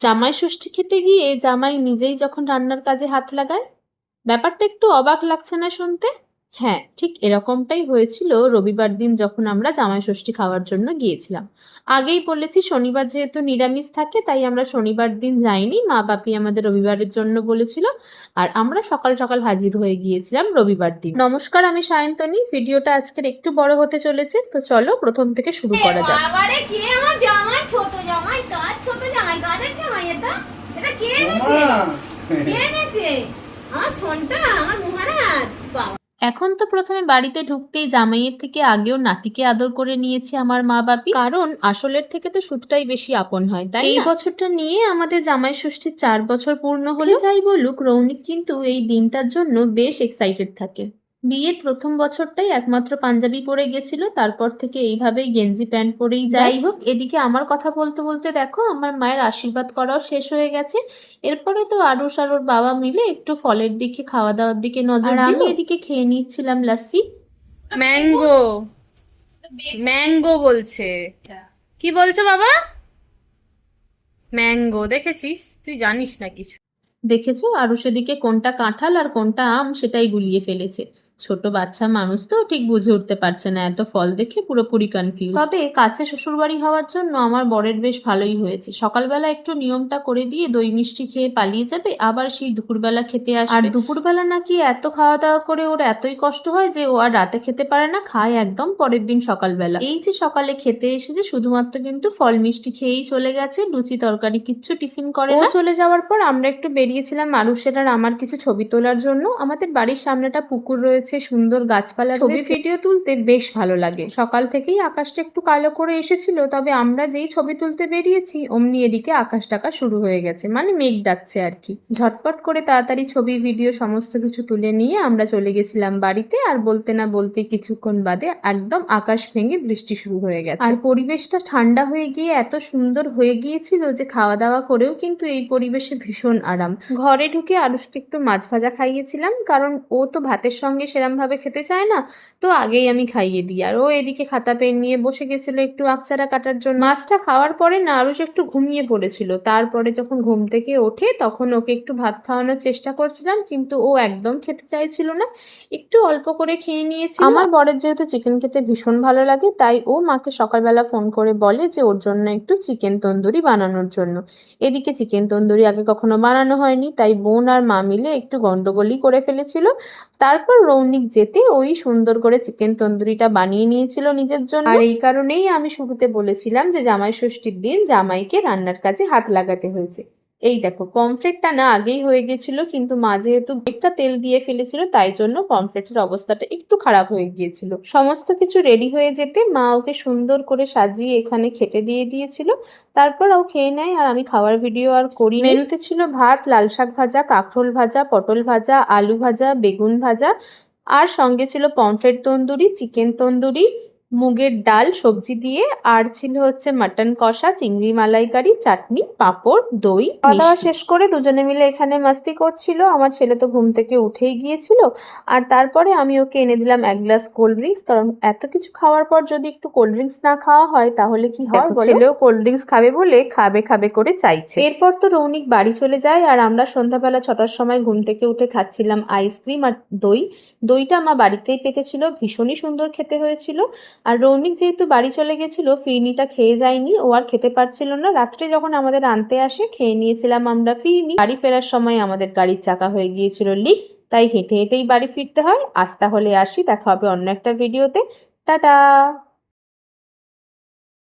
জামাই ষষ্ঠী খেতে গিয়ে জামাই নিজেই যখন রান্নার কাজে হাত লাগায়, ব্যাপারটা একটু অবাক লাগছে না শুনতে? হ্যাঁ, ঠিক এরকমটাই হয়েছিল রবিবার দিন যখন আমরা জামাই ষষ্ঠী খাওয়ার জন্য গিয়েছিলাম। আগেই বলেছি শনিবার যেহেতু নিরামিষ থাকে তাই আমরা শনিবার দিন যাইনি, মা বাপি আমাদের রবিবারের জন্য বলেছিল। আর আমরা সকাল সকাল হাজির হয়ে গিয়েছিলাম রবিবার দিন। নমস্কার, আমি সায়ন্তনী। ভিডিওটা আজকের একটু বড় হতে চলেছে, তো চলো প্রথম থেকে শুরু করা যাক। এখন তো প্রথমে বাড়িতে ঢুকতেই জামাইয়ের থেকে আগেও নাতিকে আদর করে নিয়েছে আমার মা বাপি, কারণ আসলের থেকে তো সুদটাই বেশি আপন হয়, তাই এই বছরটা নিয়ে আমাদের জামাই ষষ্ঠীর 4 বছর পূর্ণ হলো। যাই বলুক, রৌনিক কিন্তু এই দিনটার জন্য বেশ এক্সাইটেড থাকে। বিয়ের প্রথম বছরটাই একমাত্র পাঞ্জাবি পরে গেছিল, তারপর থেকে এইভাবেই গেঞ্জি প্যান্ট পরেই যাই হোক। এদিকে আমার কথা বলতে বলতে দেখো আমার মায়ের আশীর্বাদ করাও শেষ হয়ে গেছে। এরপরে তো আরুষ আর ওর বাবা মিলে একটু ফলের দিকে, খাওয়া দাওয়ার দিকে নজর দিল। আমি এদিকে খেয়ে নিচ্ছিলাম লাস্সি। ম্যাঙ্গো ম্যাঙ্গো বলছে। কি বলছো বাবা? ম্যাঙ্গো দেখেছিস? তুই জানিস না কিছু। দেখেছো আরুষ এদিকে কোনটা কাঁঠাল আর কোনটা আম সেটাই গুলিয়ে ফেলেছে। ছোট বাচ্চা মানুষ তো ঠিক বুঝে উঠতে পারছে না, এত ফল দেখে পুরোপুরি কনফিউজ। তবে কাছে শ্বশুরবাড়ি হওয়ার জন্য আমার বরের বেশ ভালোই হয়েছে। সকালবেলা একটু নিয়মটা করে দিয়ে দই মিষ্টি খেয়ে পালিয়ে যাবে, আবার সেই দুপুরবেলা খেতে আসবে। আর দুপুরবেলা নাকি এত খাওয়া দাওয়া করে ওর এতই কষ্ট হয় যে ও আর রাতে খেতে পারে না, খায় একদম পরের দিন সকালবেলা। এই যে সকালে খেতে এসেছে শুধুমাত্র কিন্তু ফল মিষ্টি খেয়েই চলে গেছে, লুচি তরকারি কিচ্ছু টিফিন করে না। চলে যাওয়ার পর আমরা একটু বেরিয়েছিলাম আরুষের আর আমার কিছু ছবি তোলার জন্য। আমাদের বাড়ির সামনেটা পুকুর রয়েছে, সুন্দর গাছপালা, ছবি ভিডিও তুলতে বেশ ভালো লাগে। সকাল থেকেই আকাশটা একটু কালো করে এসেছিল, তবে আমরা যেই ছবি তুলতে বেরিয়েছি অমনি এদিকে আকাশ টাকা শুরু হয়ে গেছে, মানে মেঘ ডাকছে আর কি। ঝটপট করে তাড়াতাড়ি ছবি ভিডিও সমস্ত কিছু তুলে নিয়ে আমরা চলে গেছিলাম বাড়িতে। আর বলতে না বলতে কিছুক্ষণ বাদে একদম আকাশ ভেঙে বৃষ্টি শুরু হয়ে গেছে। আর পরিবেশটা ঠান্ডা হয়ে গিয়ে এত সুন্দর হয়ে গিয়েছিল যে খাওয়া দাওয়া করেও কিন্তু এই পরিবেশে ভীষণ আরাম। ঘরে ঢুকে আরুষকে একটু মাছ ভাজা খাইয়েছিলাম, কারণ ও তো ভাতের সঙ্গে সেরম ভাবে খেতে চায় না, তো আগেই আমি খাইয়ে দিই। আর ও এদিকে খাতা পেন নিয়ে বসে গেছিল একটু আঁকচারা কাটার জন্য। মাছটা খাওয়ার পরে না আরুষ একটু ঘুমিয়ে পড়েছিল। তারপরে যখন ঘুম থেকে ওঠে তখন ওকে একটু ভাত খাওয়ানোর চেষ্টা করছিলাম, কিন্তু ও একদম খেতে চাইছিল না, একটু অল্প করে খেয়ে নিয়েছিল। আমার বরের যেহেতু চিকেন খেতে ভীষণ ভালো লাগে, তাই ও মাকে সকালবেলা ফোন করে বলে যে ওর জন্য একটু চিকেন তন্দুরি বানানোর জন্য। এদিকে চিকেন তন্দুরি আগে কখনো বানানো হয়নি, তাই বোন আর মা মিলে একটু গন্ডগোলই করে ফেলেছিল। তারপর রৌনিক যেতে ওই সুন্দর করে চিকেন তন্দুরিটা বানিয়ে নিয়েছিল নিজের জন্য। আর এই কারণেই আমি শুরুতে বলেছিলাম যে জামাই ষষ্ঠীর দিন জামাইকে রান্নার কাজে হাত লাগাতে হয়েছে। এই দেখো পমফ্রেটটা না আগেই হয়ে গেছিল, কিন্তু মা যেহেতু একটা তেল দিয়ে ফেলেছিল তাই জন্য পমফ্রেটের অবস্থাটা একটু খারাপ হয়ে গিয়েছিল। সমস্ত কিছু রেডি হয়ে যেতে মা ওকে সুন্দর করে সাজিয়ে এখানে খেতে দিয়ে দিয়েছিল। তারপর ও খেয়ে নেয় আর আমি খাওয়ার ভিডিও আর করি। মেনুতে ছিল ভাত, লাল শাক ভাজা, কাঁকরোল ভাজা, পটল ভাজা, আলু ভাজা, বেগুন ভাজা, আর সঙ্গে ছিল পমফ্রেট তন্দুরি, চিকেন তন্দুরি, মুগের ডাল সবজি দিয়ে, আর ছিল হচ্ছে মাটন কষা, চিংড়ি মালাইকারি, চাটনি, পাঁপড়, দই। খাওয়া দাওয়া শেষ করে দুজনে মিলে এখানে মাস্তি করছিল। আমার ছেলে তো ঘুম থেকে উঠেই গিয়েছিল। আর তারপরে আমি ওকে এনে দিলাম এক গ্লাস কোল্ড ড্রিঙ্কস, কারণ এত কিছু খাওয়ার পর যদি একটু কোল্ড ড্রিঙ্কস না খাওয়া হয় তাহলে কি হয় বলো? ছেলেও কোল্ড ড্রিঙ্কস খাবে বলে খাবে খাবে করে চাইছে। এরপর তো রৌনিক বাড়ি চলে যায় আর আমরা সন্ধ্যাবেলা 6টার সময় ঘুম থেকে উঠে খাচ্ছিলাম আইসক্রিম আর দই। দইটা মা বাড়িতেই পেতেছিল, ভীষণই সুন্দর খেতে হয়েছিল। আর রৌনিক যেহেতু বাড়ি চলে গেছিল ফিরনিটা খেয়ে যায়নি, ও আর খেতে পারছিল না। রাত্রে যখন আমাদের আনতে আসে খেয়ে নিয়েছিলাম আমরা ফিরনি। বাড়ি ফেরার সময় আমাদের গাড়ির চাকা হয়ে গিয়েছিল লিক, তাই হেঁটে হেঁটেই বাড়ি ফিরতে হয়। আজ তাহলে আসি, দেখা হবে অন্য একটা ভিডিওতে। টাটা।